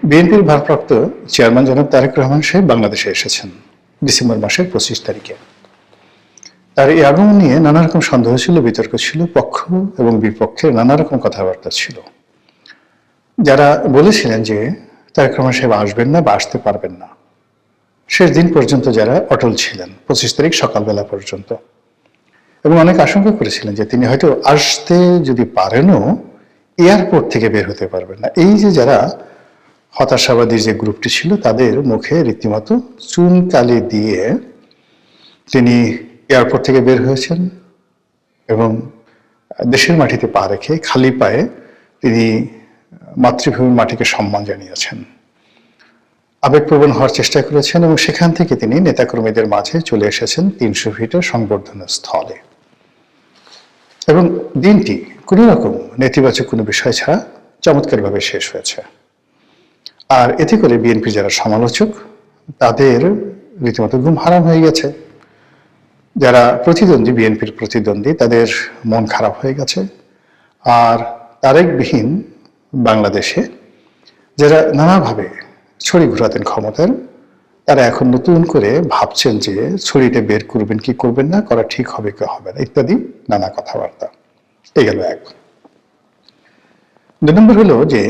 বিএনপির ভারপ্রাপ্ত চেয়ারম্যান জনাব তারেক রহমান সাহেব বাংলাদেশে এসেছেন ডিসেম্বর মাসের 25 তারিখে। তার এই আগমন নিয়ে নানা রকম সন্দেহ ছিল, বিতর্ক ছিল, পক্ষ এবং বিপক্ষের নানা রকম কথাবার্তা ছিল। যারা বলেছিলেন যে তারেক রহমান সাহেব আসবেন না বা আসতে পারবেন না, শেষ দিন পর্যন্ত যারা অটল ছিলেন 25 তারিখ সকালবেলা পর্যন্ত, এবং অনেক আশঙ্কা করেছিলেন যে তিনি হয়তো আসতে যদি পারেনও এয়ারপোর্ট থেকে বের হতে পারবেন না। এই যে যারা হতাশাবাদী যে গ্রুপটি ছিল, তাদের মুখে রীতিমতো চুনকালি দিয়ে তিনি এয়ারপোর্ট থেকে বের হয়েছেন এবং দেশের মাটিতে পা রেখে খালি পায়ে তিনি মাতৃভূমির মাটিকে সম্মান জানিয়েছেন, আবেগপ্রবণ হওয়ার চেষ্টা করেছেন এবং সেখান থেকে তিনি নেতাকর্মীদের মাঝে চলে এসেছেন 300 ফিটের সংবর্ধনা স্থলে। এবং দিনটি কোনো রকম নেতিবাচক কোনো বিষয় ছাড়া চমৎকারভাবে শেষ হয়েছে। আর এতে করে বিএনপি যারা সমালোচক, তাদের রীতিমতো ঘুম হারাম হয়ে গেছে। যারা প্রতিদ্বন্দ্বী, বিএনপির প্রতিদ্বন্দ্বী, তাদের মন খারাপ হয়ে গেছে। আর তারেকবিহীন বাংলাদেশে যারা নানাভাবে ছড়ি ঘুরাতেন ক্ষমতার, তারা এখন নতুন করে ভাবছেন যে ছড়িটা বের করবেন কি করবেন না, করা ঠিক হবে কি হবে না, ইত্যাদি নানা কথাবার্তা। এই গেল এক। 2 নম্বর হলো যে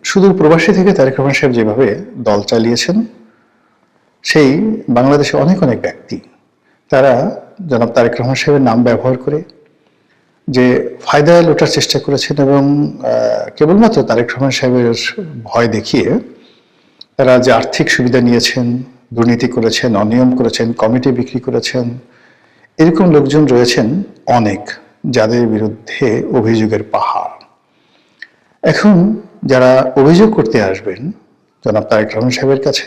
সুদূর প্রবাসী থেকে তারেক রহমান সাহেব যেভাবে দল চালিয়েছেন, সেই বাংলাদেশে অনেক অনেক ব্যক্তি তারা জনাব তারেক রহমান সাহেবের নাম ব্যবহার করে যে ফায়দা লোটার চেষ্টা করেছেন এবং কেবলমাত্র তারেক রহমান সাহেবের ভয় দেখিয়ে তারা যে আর্থিক সুবিধা নিয়েছেন, দুর্নীতি করেছেন, অনিয়ম করেছেন, কমিটি বিক্রি করেছেন, এরকম লোকজন রয়েছেন অনেক, যাদের বিরুদ্ধে অভিযোগের পাহাড়। এখন যারা অভিযোগ করতে আসবেন জনাব তারেক রহমান সাহেবের কাছে,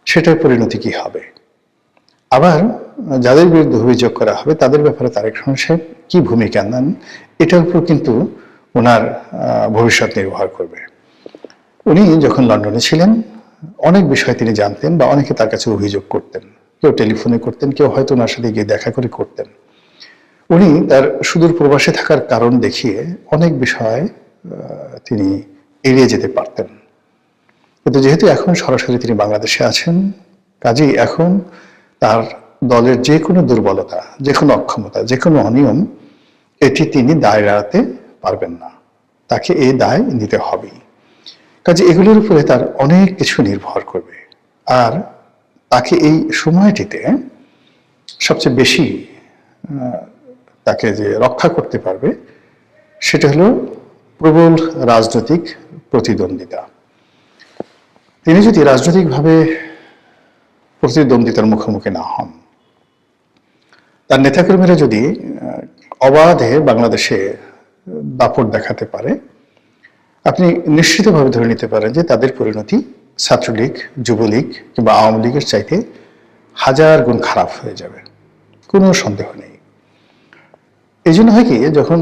সেটার পরিণতি কি হবে? আবার যাদের বিরুদ্ধে অভিযোগ করা হবে তাদের ব্যাপারে তারেক রহমান সাহেব কি ভূমিকা নেন, এটার উপর কিন্তু ওনার ভবিষ্যৎ নির্ভর করবে। উনি যখন লন্ডনে ছিলেন অনেক বিষয় তিনি জানতেন বা অনেকে তার কাছে অভিযোগ করতেন, কেউ টেলিফোনে করতেন, কেউ হয়তো ওনার সাথে গিয়ে দেখা করে করতেন। উনি তার সুদূর প্রবাসে থাকার কারণ দেখিয়ে অনেক বিষয় তিনি এড়িয়ে যেতে পারতেন। কিন্তু যেহেতু এখন সরাসরি তিনি বাংলাদেশে আছেন, কাজেই এখন তার দলের যে কোনো দুর্বলতা, যে কোনো অক্ষমতা, যে কোনো অনিয়ম, এটি তিনি দায় এড়াতে পারবেন না, তাকে এই দায় নিতে হবেই। কাজে এগুলোর উপরে তার অনেক কিছু নির্ভর করবে। আর তাকে এই সময়টিতে সবচেয়ে বেশি তাকে যে রক্ষা করতে পারবে, সেটা হলো প্রবল রাজনৈতিক প্রতিদ্বন্দ্বিতা। তিনি যদি রাজনৈতিকভাবে প্রতিদ্বন্দ্বিতার মুখোমুখি না হন, তার নেতাকর্মীরা যদি অবাধে বাংলাদেশে দাপট দেখাতে পারে, আপনি নিশ্চিতভাবে ধরে নিতে পারেন যে তাদের পরিণতি ছাত্রলীগ, যুবলীগ কিংবা আওয়ামী লীগের চাইতে 1000 গুণ খারাপ হয়ে যাবে, কোনো সন্দেহ নেই। এই জন্য হয় কি, যখন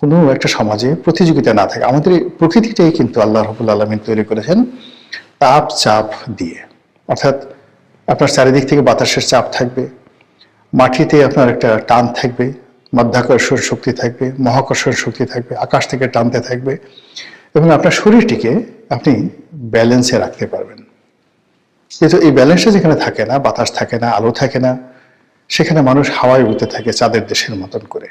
কোনো একটা সমাজে প্রতিযোগিতা না থাকে, আমাদের প্রকৃতিটাই কিন্তু আল্লাহ রাব্বুল আলামিন তৈরি করেছেন তাপ চাপ দিয়ে। অর্থাৎ আপনার চারিদিক থেকে বাতাসের চাপ থাকবে, মাটিতে আপনার একটা টান থাকবে, মাধ্যাকর্ষণ শক্তি থাকবে, মহাকর্ষণ শক্তি থাকবে, আকাশ থেকে টানতে থাকবে, এবং আপনার শরীরটিকে আপনি ব্যালেন্সে রাখতে পারবেন। কিন্তু এই ব্যালেন্সটা যেখানে থাকে না, বাতাস থাকে না, আলো থাকে না, সেখানে মানুষ হাওয়ায় উড়তে থাকে চাঁদের দেশের মতন করে।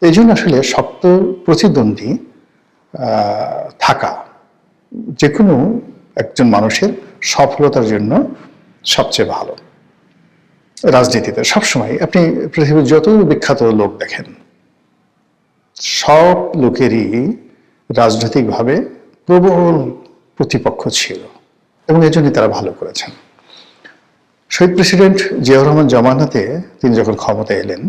এই জন্য আসলে শক্ত প্রতিদ্বন্দ্বী থাকা যে কোনো একজন মানুষের সফলতার জন্য সবচেয়ে ভালো। রাজনীতিতে সবসময় আপনি পৃথিবীর যত বিখ্যাত লোক দেখেন, সব লোকেরই রাজনৈতিকভাবে প্রবল প্রতিপক্ষ ছিল এবং এর জন্য তারা ভালো করেছেন। শহীদ প্রেসিডেন্ট জিয়াউর রহমান জমানাতে তিনি যখন ক্ষমতায় এলেন,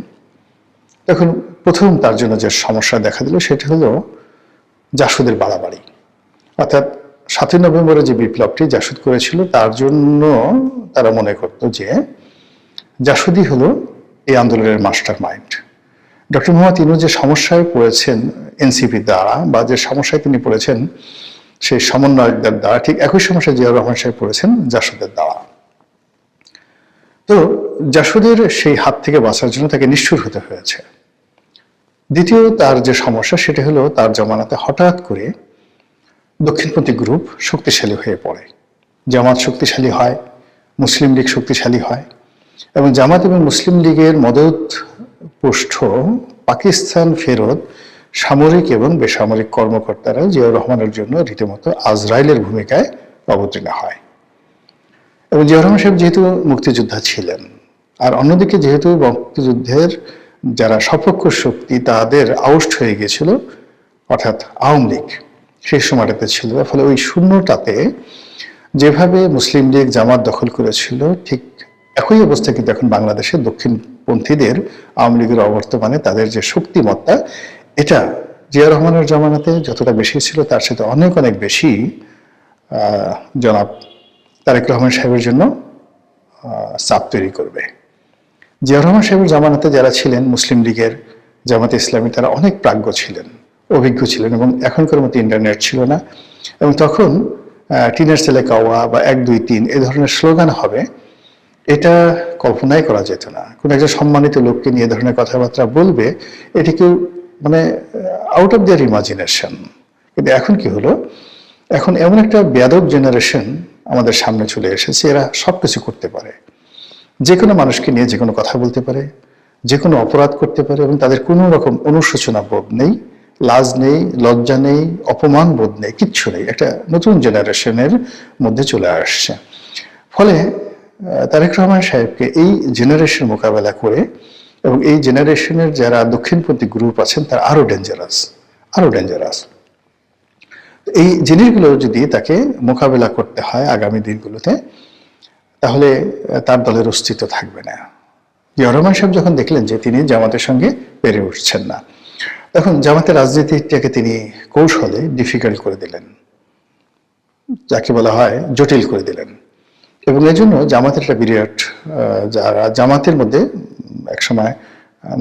তখন প্রথম তার জন্য যে সমস্যা দেখা দিল সেটা হলো জাসদের বাড়াবাড়ি। অর্থাৎ 7ই নভেম্বরে যে বিপ্লবটি জাসদ করেছিল, তার জন্য তারা মনে করত যে জাসদই হলো এই আন্দোলনের master mind. Doctor Mohammad Yunus যে সমস্যায় পড়েছেন এনসিপির দ্বারা, বা যে সমস্যায় তিনি পড়েছেন সেই সমন্বয়কদের দ্বারা, ঠিক একই সমস্যায় জিয়াউর রহমান সাহেব পড়েছেন জাসদের দ্বারা। তো জাসদের সেই হাত থেকে বাঁচার জন্য তাকে নিষ্ঠুর হতে হয়েছে। দ্বিতীয় তার যে সমস্যা সেটা হলো তার জমানাতে হঠাৎ করে দক্ষিণপন্থী গ্রুপ শক্তিশালী হয়ে পড়ে। জামাত শক্তিশালী হয়, মুসলিম লীগ শক্তিশালী হয়, এবং জামাত এবং মুসলিম লীগের মদত পুষ্ট পাকিস্তান ফেরত সামরিক এবং বেসামরিক কর্মকর্তারা জিয়াউর রহমানের জন্য রীতিমতো আজরাইলের ভূমিকায় অবতীর্ণ হয়। এবং জিয়াউর রহমান সাহেব যেহেতু মুক্তিযোদ্ধা ছিলেন, আর অন্যদিকে যেহেতু মুক্তিযুদ্ধের যারা সপক্ষ শক্তি তাদের আউট হয়ে গিয়েছিল, অর্থাৎ আওয়ামী লীগ সেই সময়টাতে ছিল, ফলে ওই শূন্যটাতে যেভাবে মুসলিম লীগ জামাত দখল করেছিল, ঠিক একই অবস্থা কিন্তু এখন বাংলাদেশের দক্ষিণপন্থীদের আওয়ামী লীগের অবর্তমানে তাদের যে শক্তিমত্তা, এটা জিয়াউর রহমানের জামানাতে যতটা বেশি ছিল তার সাথে অনেক অনেক বেশি জনাব তারেক রহমান সাহেবের জন্য চাপ তৈরি করবে। জিয়াউর রহমান সাহেবের জামানাতে যারা ছিলেন মুসলিম লীগের, জামাতে ইসলামী, তারা অনেক প্রাজ্ঞ ছিলেন, অভিজ্ঞ ছিলেন, এবং এখনকার মতো ইন্টারনেট ছিল না। এবং তখন টিনের ছেলে কাওয়া বা 1, 2, 3 এই ধরনের স্লোগান হবে, এটা কল্পনাই করা যেত না। কোনো একজন সম্মানিত লোককে নিয়ে এ ধরনের কথাবার্তা বলবে, এটি কেউ মানে আউট অফ দেয়ার ইমাজিনেশন। কিন্তু এখন কি হলো, এখন এমন একটা বেয়াদব জেনারেশন আমাদের সামনে চলে এসেছে, এরা সবকিছু করতে পারে, যে কোনো মানুষকে নিয়ে যে কোনো কথা বলতে পারে, যে কোনো অপরাধ করতে পারে, এবং তাদের কোনো রকম অনুশোচনা বোধ নেই, লাজ নেই, লজ্জা নেই, অপমান বোধ নেই, কিচ্ছু নেই। একটা নতুন জেনারেশনের মধ্যে চলে আসছে। ফলে তারেক রহমান সাহেবকে এই জেনারেশন মোকাবেলা করে, এবং এই জেনারেশনের যারা দক্ষিণপন্থী গ্রুপ আছেন তারা আরো ডেঞ্জারাস। এই জিনিসগুলো যদি তাকে মোকাবেলা করতে হয় আগামী দিনগুলোতে, তাহলে তার দলের অস্তিত্ব থাকবে না। জিয়াউর রহমান সাহেব যখন দেখলেন যে তিনি জামাতের সঙ্গে পেরে উঠছেন না, তখন জামাতের রাজনীতিটাকে তিনি কৌশলে ডিফিকাল্ট করে দিলেন, যাকে বলা হয় জটিল করে দিলেন। এবং এই জন্য জামাতের একটা বিরাট, যারা জামাতের মধ্যে একসময়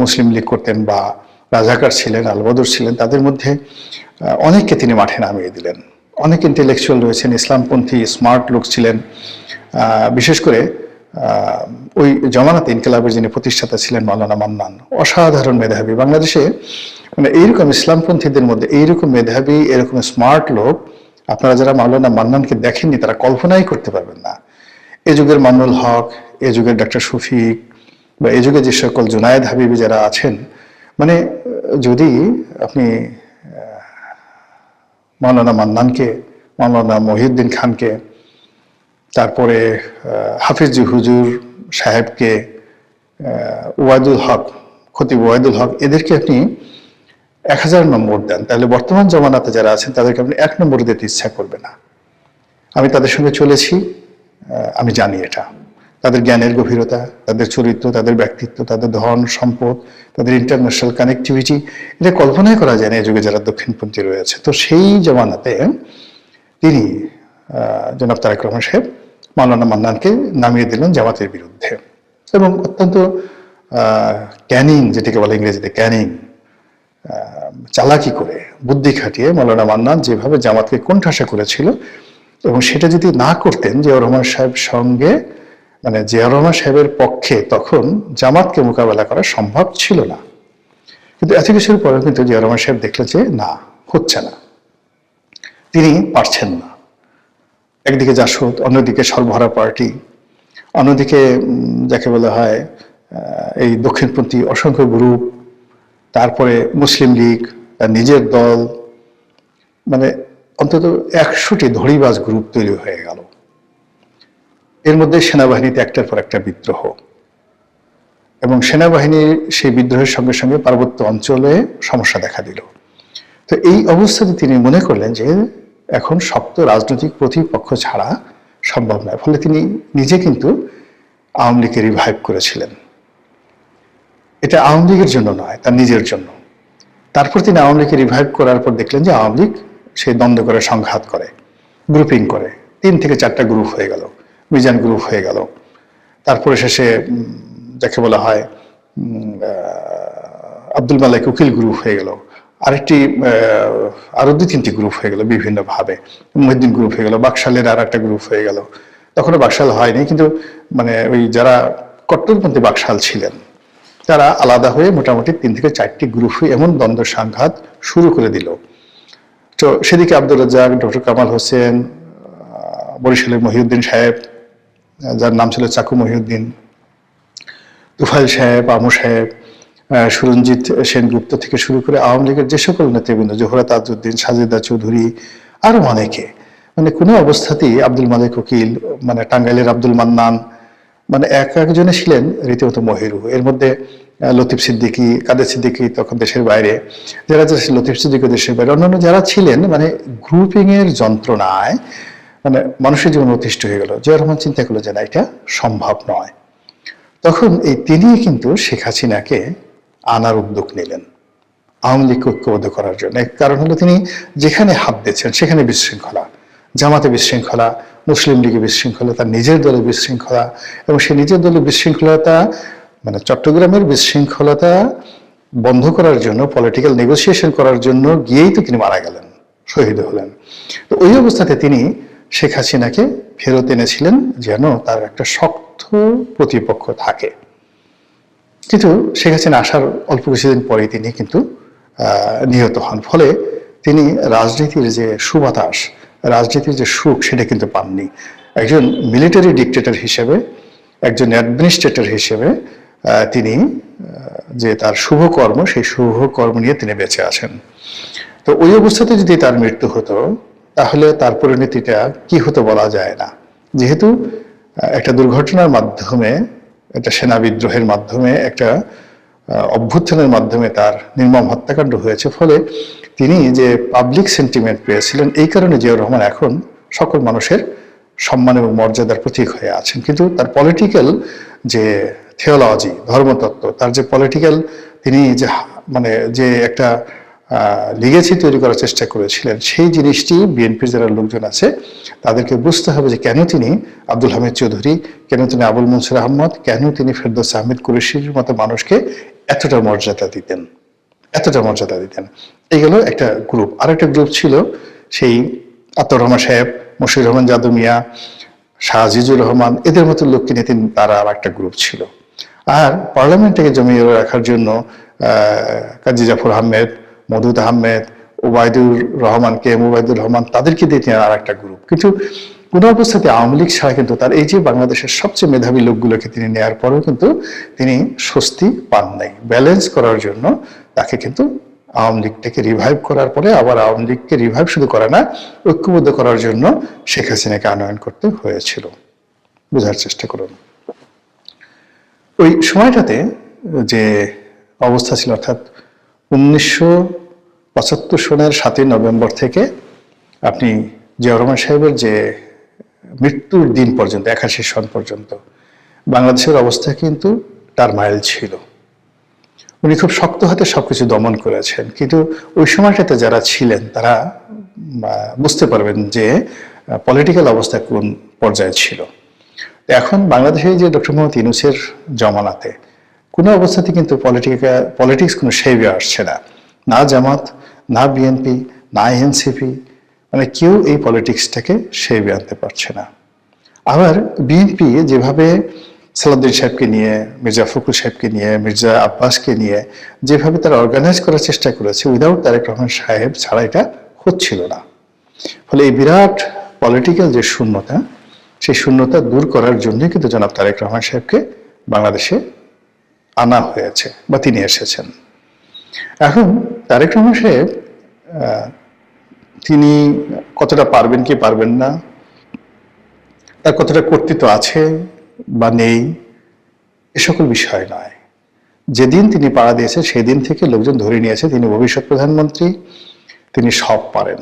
মুসলিম লীগ করতেন বা রাজাকার ছিলেন, আলবদর ছিলেন, তাদের মধ্যে অনেককে তিনি মাঠে নামিয়ে দিলেন। অনেক ইন্টেলেকচুয়াল রয়েছেন, ইসলামপন্থী স্মার্ট লোক ছিলেন। বিশেষ করে ওই জমানাতে ইনকিলাবের যিনি প্রতিষ্ঠাতা ছিলেন মাওলানা মান্নান, অসাধারণ মেধাবী। বাংলাদেশে মানে এইরকম ইসলামপন্থীদের মধ্যে এইরকম মেধাবী, এরকম স্মার্ট লোক আপনারা যারা মাওলানা মান্নানকে দেখেননি তারা কল্পনাই করতে পারবেন না। এ যুগের মামুনুল হক, এ যুগের ডক্টর শফিক, বা এই যুগে যে সকল জুনায়েদ হাবিবি যারা আছেন, মানে যদি আপনি মাওলানা মান্নানকে, মাওলানা মহিউদ্দিন খানকে, তারপরে হাফিজি হুজুর সাহেবকে, ওয়াইদুল হক, খতিব ওয়াইদুল হক, এদেরকে আপনি 1000 নম্বর দেন, তাহলে বর্তমান জমানাতে যারা আছেন তাদেরকে আপনি 1 নম্বর দিতে ইচ্ছা করবে না। আমি তাদের সঙ্গে চলেছি, আমি জানি এটা। তাদের জ্ঞানের গভীরতা, তাদের চরিত্র, তাদের ব্যক্তিত্ব, তাদের ধন সম্পদ, তাদের ইন্টারন্যাশনাল কানেক্টিভিটি, এটা কল্পনাই করা যায় না এই যুগে যারা দক্ষিণপন্থী রয়েছে। তো সেই জমানাতে তিনি জনাব তারেক রহমান সাহেব মাওলানা মান্নানকে নামিয়ে দিলেন জামাতের বিরুদ্ধে, এবং অত্যন্ত ক্যানিং, যেটাকে বলে ইংরেজিতে ক্যানিং, চালাকি করে, বুদ্ধি খাটিয়ে মাওলানা মান্নান যেভাবে জামাতকে কোণঠাসা করেছিল, এবং সেটা যদি না করতেন জিয়াউর রহমান সাহেব সঙ্গে, মানে জিয়াউর রহমান সাহেবের পক্ষে তখন জামাতকে মোকাবেলা করা সম্ভব ছিল না। কিন্তু এত কিছুর পরেও কিন্তু জিয়াউর রহমান সাহেব দেখলেন যে না, হচ্ছে না, তিনি পারছেন না। একদিকে জাসদ, অন্যদিকে সর্বহারা পার্টি, অন্যদিকে যাকে বলা হয় এই দক্ষিণপন্থী অসংখ্য গ্রুপ, তারপরে মুসলিম লীগ, তার নিজের দল, মানে অন্তত 100টি ধড়িবাজ গ্রুপ তৈরি হয়ে গেল। এর মধ্যে সেনাবাহিনীতে একটার পর একটা বিদ্রোহ, এবং সেনাবাহিনীর সেই বিদ্রোহের সঙ্গে সঙ্গে পার্বত্য অঞ্চলে সমস্যা দেখা দিল। তো এই অবস্থাতে তিনি মনে করলেন যে এখন শক্ত রাজনৈতিক প্রতিপক্ষ ছাড়া সম্ভব নয়। ফলে তিনি নিজে কিন্তু আওয়ামী লীগকে রিভাইভ করেছিলেন। এটা আওয়ামী লীগের জন্য নয়, তার নিজের জন্য। তারপর তিনি আওয়ামী লীগকে রিভাইভ করার পর দেখলেন যে আওয়ামী লীগ সেই দ্বন্দ্ব করে, সংঘাত করে, গ্রুপিং করে, 3 থেকে 4টা গ্রুপ হয়ে গেল, মিজান গ্রুপ হয়ে গেল। তারপরে শেষে যাকে বলা হয় আব্দুল মালিক উকিল গ্রুপ হয়ে গেল, আরেকটি আরো 2-3টি গ্রুপ হয়ে গেল বিভিন্নভাবে, মহিউদ্দিন গ্রুপ হয়ে গেল, বাকশালের আর একটা গ্রুপ হয়ে গেল। তখনও বাকশাল হয়নি, কিন্তু মানে ওই যারা কট্টরপন্থী বাকশাল ছিলেন তারা আলাদা হয়ে মোটামুটি 3 থেকে 4টি গ্রুপ হয়ে এমন দ্বন্দ্ব সংঘাত শুরু করে দিল। তো সেদিকে আব্দুর রাজ্জাক, ডক্টর কামাল হোসেন, বরিশালের মহিউদ্দিন সাহেব, যার নাম ছিল চাকু মহিউদ্দিন, তুফাইল সাহেব, আমু সাহেব, সুরঞ্জিত সেনগুপ্ত থেকে শুরু করে আওয়ামী লীগের যে সকল নেতৃবৃন্দ, জোহরা তাজউদ্দিন, সাজেদা চৌধুরী, আরো অনেকে, মানে কোনো অবস্থাতেই আব্দুল মালিক উকিল, মানে টাঙ্গাইলের আব্দুল মান্নান, মানে এক একজনে ছিলেন রীতিমতো মহিরু। এর মধ্যে লতিফ সিদ্দিকী, কাদের সিদ্দিকী তখন দেশের বাইরে, যারা লতিফ সিদ্দিকী দেশের বাইরে, অন্যান্য যারা ছিলেন, মানে গ্রুপিং এর যন্ত্রণায় মানে মানুষের জীবন অতিষ্ঠ হয়ে গেল। জিয়াউর রহমান চিন্তা করলো যে না, এটা সম্ভব নয়। তখন এই তিনি কিন্তু শেখ হাসিনাকে আনার উদ্যোগ নিলেন আওয়ামী লীগকে ঐক্যবদ্ধ করার জন্য। কারণ হলো তিনি যেখানে হাত দিচ্ছেন সেখানে বিশৃঙ্খলা, জামাতে বিশৃঙ্খলা, মুসলিম লীগে বিশৃঙ্খলা, তার নিজের দলে বিশৃঙ্খলা, এবং সে নিজের দলের বিশৃঙ্খলতা মানে চট্টগ্রামের বিশৃঙ্খলতা বন্ধ করার জন্য, পলিটিক্যাল নেগোসিয়েশন করার জন্য গিয়েই তো তিনি মারা গেলেন, শহীদ হলেন। তো ওই অবস্থাতে তিনি শেখ হাসিনাকে ফেরত এনেছিলেন যেন তার একটা শক্ত প্রতিপক্ষ থাকে। কিন্তু শেখ হাসিনা আসার অল্প কিছুদিন পরেই তিনি কিন্তু নিহত হন। ফলে তিনি রাজনীতির যে সুবাতাস, রাজনীতির যে সুখ, সেটা কিন্তু পাননি। একজন মিলিটারি ডিক্টেটর হিসেবে, একজন অ্যাডমিনিস্ট্রেটর হিসেবে তিনি যে তার শুভকর্ম, সেই শুভকর্ম নিয়ে তিনি বেঁচে আছেন। তো ওই অবস্থাতে যদি তার মৃত্যু হতো, তাহলে তার পরিণতিটা কি হতো বলা যায় না। যেহেতু একটা দুর্ঘটনার মাধ্যমে, একটা সেনা বিদ্রোহের মাধ্যমে, একটা অভ্যুত্থানের মাধ্যমে তার নির্মম হত্যাকাণ্ড হয়েছে, ফলে তিনি যে পাবলিক সেন্টিমেন্ট পেয়েছিলেন, এই কারণে জিয়াউর রহমান এখন সকল মানুষের সম্মান এবং মর্যাদার প্রতীক হয়ে আছেন। কিন্তু তার পলিটিক্যাল যে থিওলজি, ধর্মতত্ত্ব, তার যে পলিটিক্যাল তিনি যে মানে যে একটা লিগেসি তৈরি করার চেষ্টা করেছিলেন, সেই জিনিসটি বিএনপির যারা লোকজন আছে তাদেরকে বুঝতে হবে যে কেন তিনি আব্দুল হামিদ চৌধুরী, কেন তিনি আবুল মনসুর আহমদ, কেন তিনি ফেরদৌস আহমেদ কুরেশির মতো মানুষকে এতটা মর্যাদা দিতেন, এতটা মর্যাদা দিতেন। এই গেল একটা গ্রুপ। আর একটা গ্রুপ ছিল সেই আতাউর রহমান সাহেব, মশিউর রহমান যাদু মিয়া, শাহ আজিজুর রহমান, এদের মতো লোককে নিয়ে তারা আর একটা গ্রুপ ছিল। আর পার্লামেন্টটাকে জমিয়ে রাখার জন্য কাজী জাফর আহমেদ, মধুদ আহমেদ, ওবায়দুর রহমান, কে এম ওবায়দুর রহমান, তাদেরকে দিয়ে তিনি আর একটা গ্রুপ। কিন্তু কোন অবস্থাতে আওয়ামী লীগ ছাড়া কিন্তু তার এই যে বাংলাদেশের সবচেয়ে মেধাবী লোকগুলোকে তিনি নেয়ার পরেও কিন্তু তিনি স্বস্তি পান নাই। ব্যালেন্স করার জন্য তাকে কিন্তু আওয়ামী লীগটাকে রিভাইভ করার পরে আবার আওয়ামী লীগকে রিভাইভ শুধু করে না, ঐক্যবদ্ধ করার জন্য শেখ হাসিনাকে আনয়ন করতে হয়েছিল। বোঝার চেষ্টা করুন ওই সময়টাতে যে অবস্থা ছিল, অর্থাৎ 1975 সনের 7ই নভেম্বর থেকে আপনি জিয়াউর রহমান সাহেবের যে মৃত্যুর দিন পর্যন্ত, 81 সন পর্যন্ত বাংলাদেশের অবস্থা কিন্তু টারমাইল ছিল। উনি খুব শক্ত হাতে সবকিছু দমন করেছেন। কিন্তু ওই সময়টাতে যারা ছিলেন তারা বুঝতে পারবেন যে পলিটিক্যাল অবস্থা কোন পর্যায়ে ছিল। এখন বাংলাদেশে যে ডক্টর মোহাম্মদ ইউনূসের জমানাতে কোনো অবস্থাতে কিন্তু পলিটিক্স কোনো সেভে আসছে না, না জামাত, না বিএনপি, না এনসিপি, মানে কেউ এই পলিটিক্সটাকে সেভে আনতে পারছে না। আবার বিএনপি যেভাবে সালাউদ্দিন সাহেবকে নিয়ে, মির্জা ফখরুল সাহেবকে নিয়ে, মির্জা আব্বাসকে নিয়ে যেভাবে তারা অর্গানাইজ করার চেষ্টা করেছে, উইদাউট তারেক রহমান সাহেব ছাড়া এটা হচ্ছিল না। ফলে এই বিরাট পলিটিক্যাল যে শূন্যতা, সেই শূন্যতা দূর করার জন্যই কিন্তু জনাব তারেক রহমান সাহেবকে বাংলাদেশে আনা হয়েছে বা তিনি এসেছেন। এখন তারেক রহমান সাহেব তিনি কতটা পারবেন কি পারবেন না, তার কতটা কর্তৃত্ব আছে বা নেই, এ সকল বিষয় নয়। যেদিন তিনি পাড়া দিয়েছে সেদিন থেকে লোকজন ধরে নিয়েছে তিনি ভবিষ্যৎ প্রধানমন্ত্রী, তিনি সব পারেন।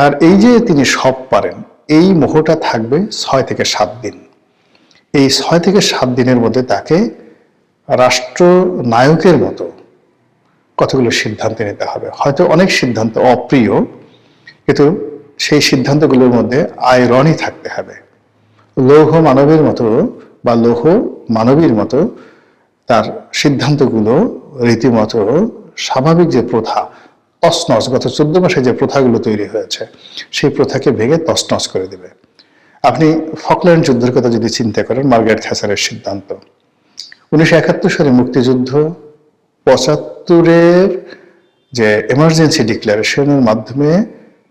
আর এই যে তিনি সব পারেন, এই মোহটা থাকবে 6 থেকে 7 দিন। এই 6 থেকে 7 দিনের মধ্যে তাকে রাষ্ট্রনায়কের মতো কতগুলো সিদ্ধান্ত নিতে হবে। হয়তো অনেক সিদ্ধান্ত অপ্রিয়, কিন্তু সেই সিদ্ধান্তগুলোর মধ্যে আয়রনি থাকতে হবে। লৌহ মানবের মতো বা লৌহ মানবীর মতো তার সিদ্ধান্তগুলো রীতিমতো স্বাভাবিক যে প্রথা, তছনছ, গত 14 মাসে যে প্রথাগুলো তৈরি হয়েছে সেই প্রথাকে ভেঙে তছনছ করে দেবে। আপনি ফকল্যান্ড যুদ্ধের কথা যদি চিন্তা করেন, মার্গারেট থ্যাচারের সিদ্ধান্ত, 1971 সালে মুক্তিযুদ্ধ, 75-এর যে এমার্জেন্সি ডিক্লারেশনের মাধ্যমে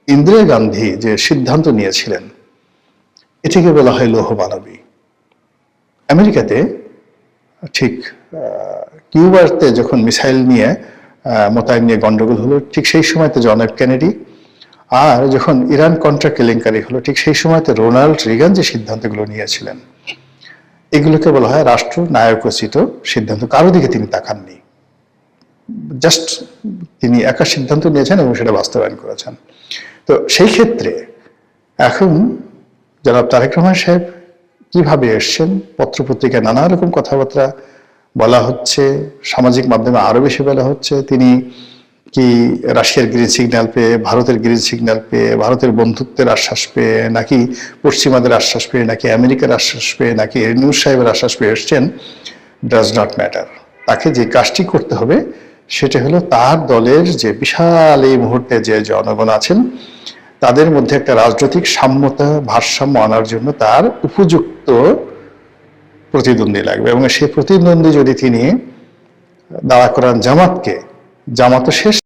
ইন্দিরা গান্ধী যে সিদ্ধান্ত নিয়েছিলেন, এটিকে বলা হয় লৌহ মানবী। আমেরিকাতে ঠিক কিউবাতে যখন মিসাইল নিয়ে মোতায়েন নিয়ে গন্ডগোল হলো, ঠিক সেই সময়তে জন এফ কেনেডি, আর যখন ইরান কন্ট্রা কেলেঙ্কারি হলো, ঠিক সেই সময়তে রোনাল্ড রিগান যে সিদ্ধান্তগুলো নিয়েছিলেন, এগুলোকে বলা হয় রাষ্ট্র নায়কোচিত সিদ্ধান্ত। কারো দিকে তিনি তাকাননি, জাস্ট তিনি একা সিদ্ধান্ত নিয়েছেন এবং সেটা বাস্তবায়ন করেছেন। তো সেই ক্ষেত্রে এখন জনাব তারেক রহমান সাহেব কিভাবে এসছেন, পত্রপত্রিকায় নানা রকম কথাবার্তা বলা হচ্ছে, সামাজিক মাধ্যমে আরো বেশি বলা হচ্ছে। তিনি কি রাশিয়ার গ্রিন সিগন্যাল পেয়ে, ভারতের গ্রিন সিগন্যাল পেয়ে, ভারতের বন্ধুত্বের আশ্বাস পেয়ে, নাকি পশ্চিমাদের আশ্বাস পেয়ে, নাকি আমেরিকার আশ্বাস পেয়ে, নাকি নিউজ সাহেবের আশ্বাস পেয়ে এসছেন, ডাজ নট ম্যাটার। তাকে যে কাজটি করতে হবে সেটা হলো তার দলের যে বিশাল এই মুহূর্তে যে জনগণ আছেন তাদের মধ্যে একটা রাজনৈতিক সাম্যতা, ভারসাম্য আনার জন্য তার উপযুক্ত প্রতিদ্বন্দ্বী লাগবে, এবং সেই প্রতিদ্বন্দ্বী যদি তিনি দাঁড়া করান জামাতকে, জামাতও শেষ।